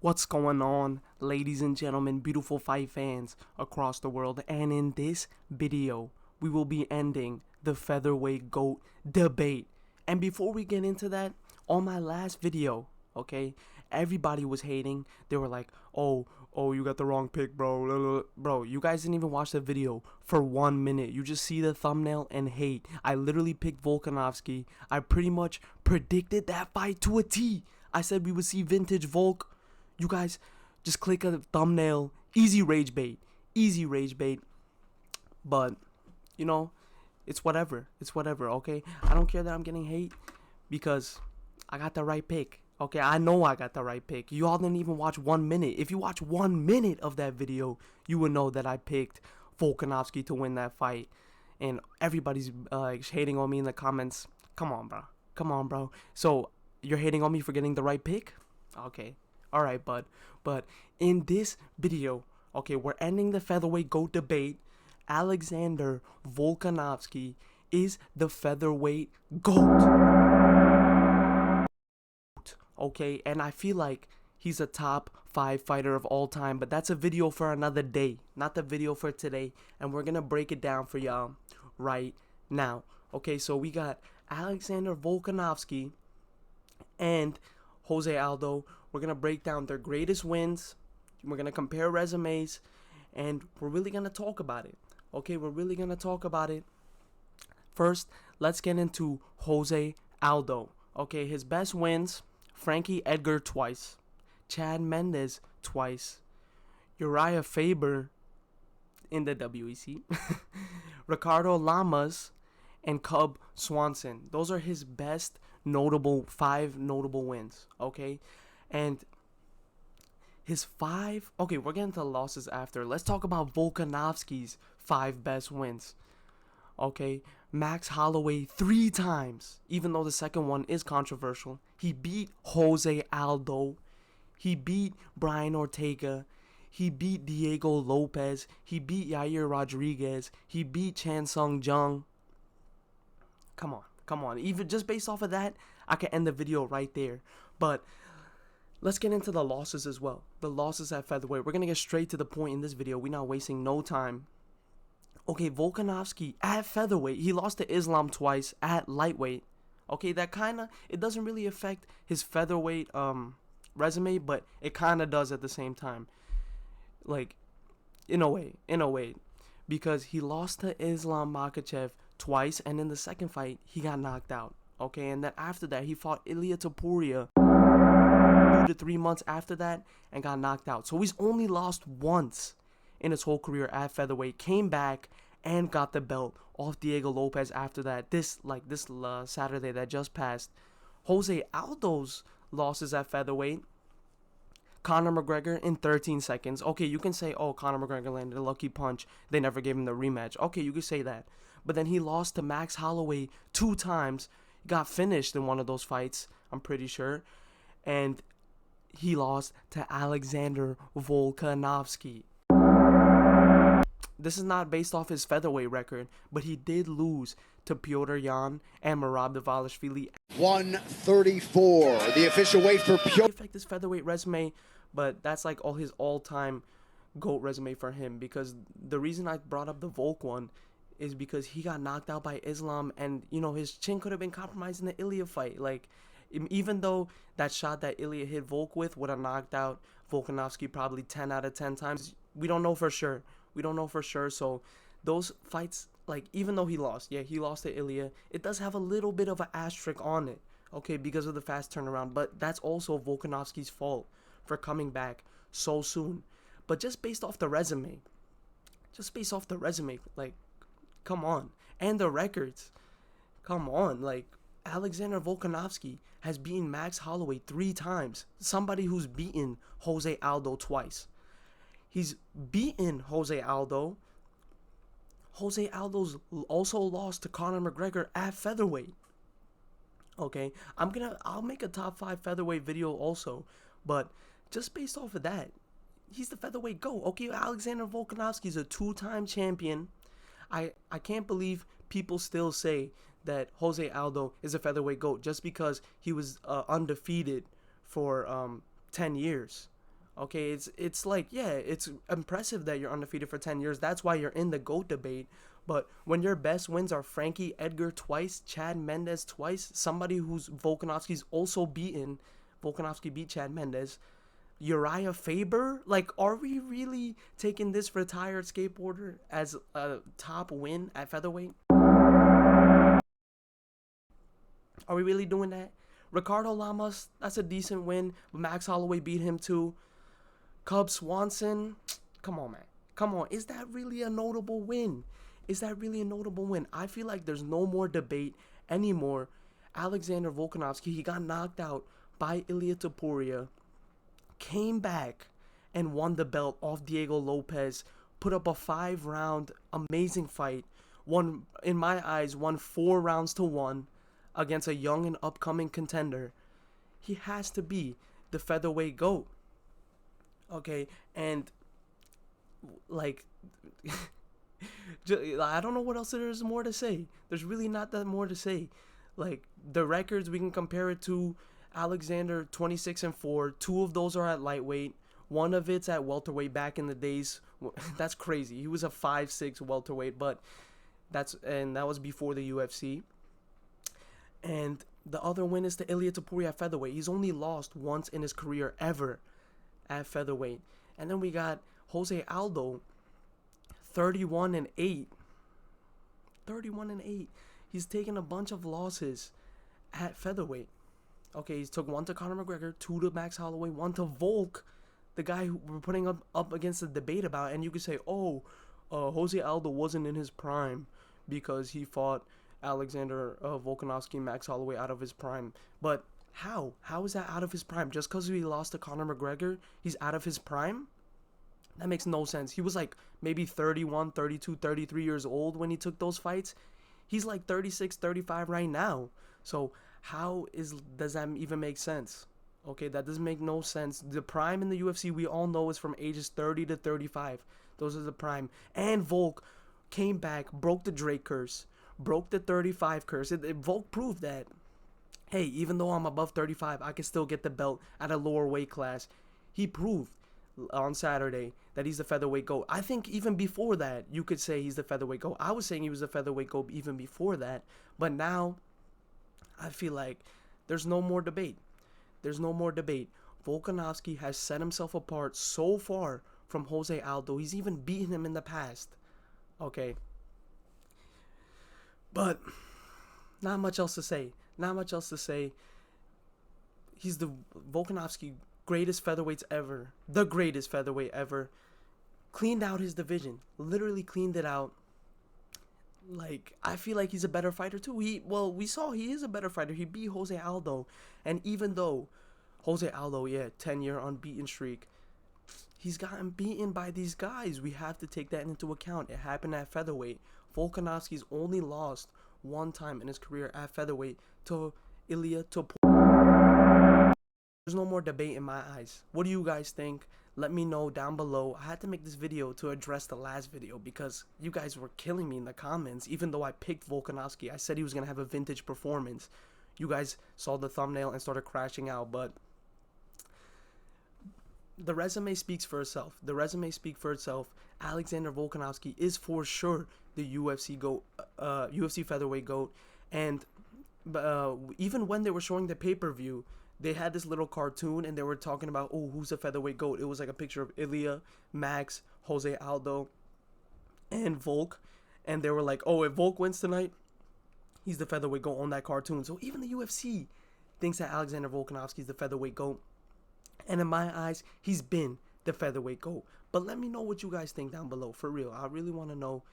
What's going on, ladies and gentlemen, beautiful fight fans across the world? And in this video, we will be ending the featherweight GOAT debate. And before we get into that, on my last video, okay, everybody was hating. They were like, oh, you got the wrong pick, bro. Bro, you guys didn't even watch the video for 1 minute. You just see the thumbnail and hate. I literally picked Volkanovski. I pretty much predicted that fight to a T. I said we would see vintage Volk. You guys just click a thumbnail. Easy rage bait. Easy rage bait. But, you know, it's whatever. It's whatever, okay? I don't care that I'm getting hate because I got the right pick. Okay, I know I got the right pick. You all didn't even watch 1 minute. If you watch 1 minute of that video, you would know that I picked Volkanovski to win that fight. And everybody's hating on me in the comments. Come on, bro. Come on, bro. So, you're hating on me for getting the right pick? Okay. All right, bud. But in this video, okay, we're ending the featherweight GOAT debate. Alexander Volkanovski is the featherweight GOAT. Okay, and I feel like he's a top 5 fighter of all time, but that's a video for another day, not the video for today. And we're gonna break it down for y'all right now. Okay, so we got Alexander Volkanovski and Jose Aldo. We're going to break down their greatest wins. We're going to compare resumes. And we're really going to talk about it. Okay, we're really going to talk about it. First, let's get into Jose Aldo. Okay, his best wins: Frankie Edgar twice, Chad Mendes twice, Uriah Faber in the WEC, Ricardo Lamas, and Cub Swanson. Those are his best notable 5 notable wins, okay? And his 5, okay, we're getting to the losses after. Let's talk about Volkanovski's 5 best wins. Okay, Max Holloway 3 times, even though the second one is controversial. He beat Jose Aldo. He beat Brian Ortega. He beat Diego Lopez. He beat Yair Rodriguez. He beat Chan Sung Jung. Come on. Even just based off of that, I can end the video right there. But let's get into the losses as well. The losses at featherweight. We're going to get straight to the point in this video. We're not wasting no time. Okay, Volkanovski at featherweight. He lost to Islam twice at lightweight. Okay, that kind of, it doesn't really affect his featherweight resume, but it kind of does at the same time. Like, in a way. Because he lost to Islam Makhachev twice, and in the second fight, he got knocked out. Okay, and then after that, he fought Ilia Topuria 2 to 3 months after that and got knocked out. So he's only lost once in his whole career at featherweight. Came back and got the belt off Diego Lopez after that. This Saturday that just passed. Jose Aldo's losses at featherweight: Conor McGregor in 13 seconds. Okay, you can say, oh, Conor McGregor landed a lucky punch. They never gave him the rematch. Okay, you can say that. But then he lost to Max Holloway 2 times. Got finished in one of those fights, I'm pretty sure. And he lost to Alexander Volkanovski. This is not based off his featherweight record, but he did lose to Piotr Yan and Merab Dvalishvili. 134, the official weight for Piotr. Affect his featherweight resume, but that's like all his all-time GOAT resume for him. Because the reason I brought up the Volk one is because he got knocked out by Islam, and you know his chin could have been compromised in the Ilia fight. Like, even though that shot that Ilia hit Volk with would have knocked out Volkanovski probably 10 out of 10 times, we don't know for sure. So those fights, like, even though he lost to Ilia, it does have a little bit of an asterisk on it, okay, because of the fast turnaround. But that's also Volkanovski's fault for coming back so soon. But just based off the resume, like, come on. And the records, come on. Like, Alexander Volkanovski has beaten Max Holloway 3 times. Somebody who's beaten Jose Aldo twice. He's beaten Jose Aldo. Jose Aldo's also lost to Conor McGregor at featherweight. Okay, I'll make a top 5 featherweight video also, but just based off of that, he's the featherweight GOAT. Okay, Alexander Volkanovski is a 2-time champion. I can't believe people still say that Jose Aldo is a featherweight GOAT just because he was undefeated for 10 years. Okay, it's like, yeah, it's impressive that you're undefeated for 10 years. That's why you're in the GOAT debate. But when your best wins are Frankie Edgar twice, Chad Mendes twice, somebody who's Volkanovski's also beaten, Volkanovski beat Chad Mendes, Uriah Faber, like, are we really taking this retired skateboarder as a top win at featherweight? Are we really doing that? Ricardo Lamas, that's a decent win. Max Holloway beat him too. Cub Swanson, come on, man. Come on. Is that really a notable win? Is that really a notable win? I feel like there's no more debate anymore. Alexander Volkanovski, he got knocked out by Ilia Topuria, came back and won the belt off Diego Lopez, put up a 5-round amazing fight, won, in my eyes, won 4 rounds to 1 against a young and upcoming contender. He has to be the featherweight GOAT. Okay, and like I don't know what else there is more to say. There's really not that more to say. Like, the records, we can compare it to Alexander 26-4. 2 of those are at lightweight. One of it's at welterweight back in the days. That's crazy. He was a 5'6" welterweight, but that was before the UFC. And the other win is to Ilia Topuria at featherweight. He's only lost once in his career ever at featherweight. And then we got Jose Aldo, 31-8. 31-8. He's taken a bunch of losses at featherweight. Okay, he's took 1 to Conor McGregor, 2 to Max Holloway, 1 to VOLK, the guy who we're putting up against the debate about. And you could say, oh, Jose Aldo wasn't in his prime because he fought Alexander Volkanovski and Max Holloway out of his prime. But how? How is that out of his prime? Just because he lost to Conor McGregor, he's out of his prime? That makes no sense. He was like maybe 31, 32, 33 years old when he took those fights. He's like 36, 35 right now. So does that even make sense? Okay, that doesn't make no sense. The prime in the UFC, we all know, is from ages 30 to 35. Those are the prime. And Volk came back, broke the Drake curse, broke the 35 curse. Volk proved that, hey, even though I'm above 35, I can still get the belt at a lower weight class. He proved on Saturday that he's the featherweight GOAT. I think even before that, you could say he's the featherweight GOAT. I was saying he was the featherweight GOAT even before that. But now, I feel like there's no more debate. There's no more debate. Volkanovski has set himself apart so far from Jose Aldo. He's even beaten him in the past. Okay. But not much else to say. Not much else to say. He's the Volkanovski greatest featherweights ever. The greatest featherweight ever. Cleaned out his division. Literally cleaned it out. Like, I feel like he's a better fighter too. We saw he is a better fighter. He beat Jose Aldo. And even though Jose Aldo, 10-year unbeaten streak, he's gotten beaten by these guys. We have to take that into account. It happened at featherweight. Volkanovski's only lost 1 time in his career at featherweight to Ilia Topuria. There's no more debate in my eyes. What do you guys think? Let me know down below. I had to make this video to address the last video because you guys were killing me in the comments. Even though I picked Volkanovski, I said he was going to have a vintage performance. You guys saw the thumbnail and started crashing out, but the resume speaks for itself. The resume speaks for itself. Alexander Volkanovski is for sure the UFC GOAT, UFC featherweight GOAT. And even when they were showing the pay-per-view, they had this little cartoon and they were talking about, oh, who's the featherweight GOAT? It was like a picture of Ilia, Max, Jose Aldo, and Volk. And they were like, oh, if Volk wins tonight, he's the featherweight GOAT on that cartoon. So even the UFC thinks that Alexander Volkanovski is the featherweight GOAT. And in my eyes, he's been the featherweight GOAT. But let me know what you guys think down below. For real, I really want to know.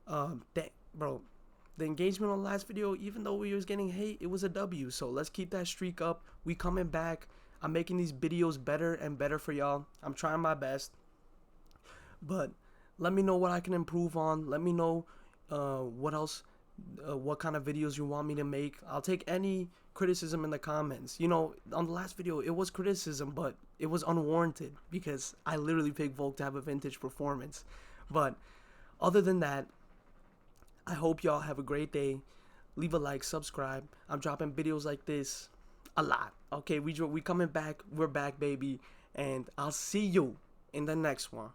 Bro, the engagement on the last video, even though we was getting hate, it was a W. So let's keep that streak up. We coming back. I'm making these videos better and better for y'all. I'm trying my best. But let me know what I can improve on. Let me know what else, what kind of videos you want me to make. I'll take any criticism in the comments. You know, on the last video, it was criticism, but it was unwarranted because I literally picked Volk to have a vintage performance. But other than that, I hope y'all have a great day. Leave a like, subscribe. I'm dropping videos like this a lot. Okay, we coming back. We're back, baby. And I'll see you in the next one.